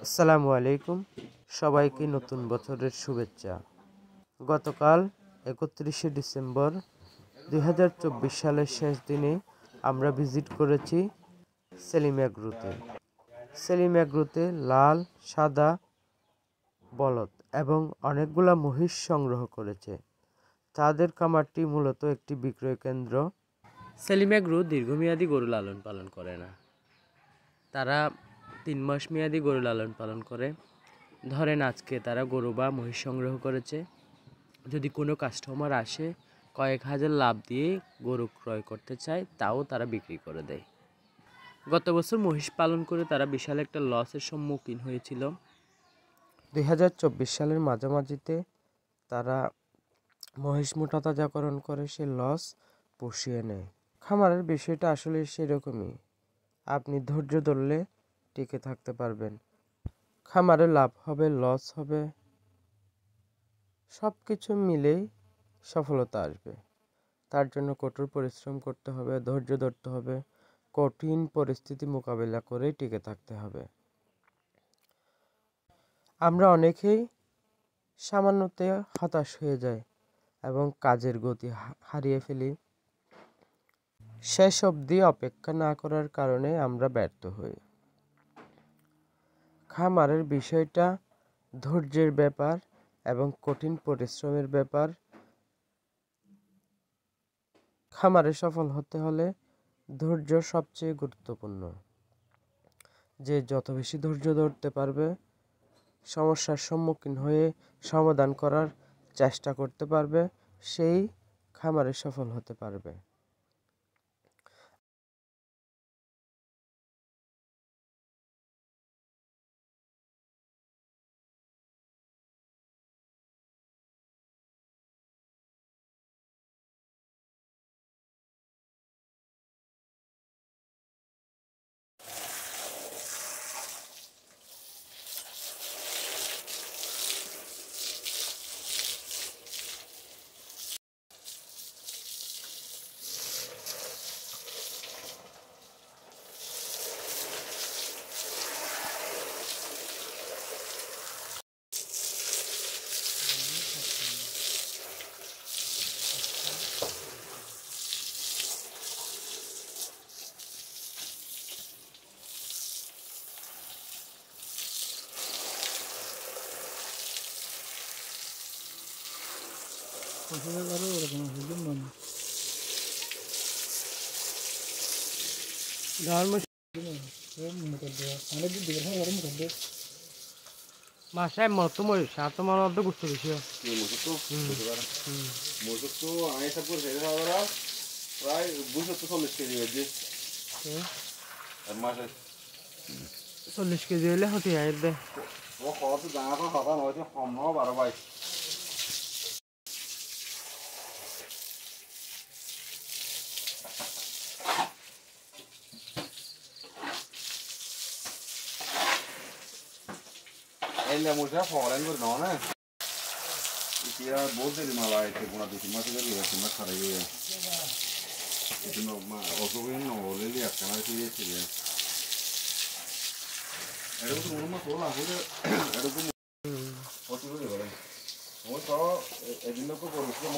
আসসালামু আলাইকুম, সবাইকে নতুন বছরের শুভেচ্ছা। গতকাল 31শে ডিসেম্বর 2024 সালের শেষ দিনে আমরা ভিজিট করেছি সেলিম এগ্রোতে। সেলিম এগ্রোতে লাল, সাদা বলদ এবং অনেকগুলা মহিষ সংগ্রহ করেছে। তাদের খামারটি মূলত একটি বিক্রয় কেন্দ্র। সেলিম এগ্রো দীর্ঘমেয়াদী গরু লালন পালন করে না, তারা 3 মাস মেয়াদী গরু লালন পালন করে। ধরেন আজকে তারা গরু বা মহিষ সংগ্রহ করেছে, যদি কোনো কাস্টমার আসে কয়েক হাজার লাভ দিয়ে গরু ক্রয় করতে চায়, তাও তারা বিক্রি করে দেয়। গত বছর মহিষ পালন করে তারা বিশাল একটা লসের সম্মুখীন হয়েছিল। 2024 সালের মাঝামাঝিতে তারা মহিষ মোটাতাজাকরণ করে সে লস পুষিয়ে নেয়। খামারের বিষয়টা আসলে সেরকমই, আপনি ধৈর্য ধরলে টিকে থাকতে পারবেন। খামারে লাভ হবে, লস হবে, সব কিছু মিলেই সফলতা আসবে। তার জন্য কঠোর পরিশ্রম করতে হবে, ধৈর্য ধরতে হবে, কঠিন পরিস্থিতি মোকাবেলা করেই টিকে থাকতে হবে। আমরা অনেকেই সামান্যতে হতাশ হয়ে যাই এবং কাজের গতি হারিয়ে ফেলি। শেষ অবধি অপেক্ষা না করার কারণে আমরা ব্যর্থ হই। খামারের বিষয়টা ধৈর্যের ব্যাপার এবং কঠিন পরিশ্রমের ব্যাপার। খামারে সফল হতে হলে ধৈর্য সবচেয়ে গুরুত্বপূর্ণ। যে যত বেশি ধৈর্য ধরতে পারবে, সমস্যার সম্মুখীন হয়ে সমাধান করার চেষ্টা করতে পারবে, সেই খামারে সফল হতে পারবে। মাসায় মতো মহিষ আর তোমার মধ্যে গুছতে বেশি প্রায় 240 কেজি হয়েছে। 40 কেজি হলে হতে যায় দে। ও কত দাঁড়া কথা নয় কম নাও 12-22। এই লেমুটা ফরেন করে নাও না, এটা বহুত দেরি মালা আছে, কোনা 2-3 মাস ধরে গেছে না খারাই হয়ে এটা অসুবিধা নহলে একখানা হয়েছে। এরকম তো মনে মতো আসলে এরকম অসুবিধা করে ও তো এদিন লোক করেছিল।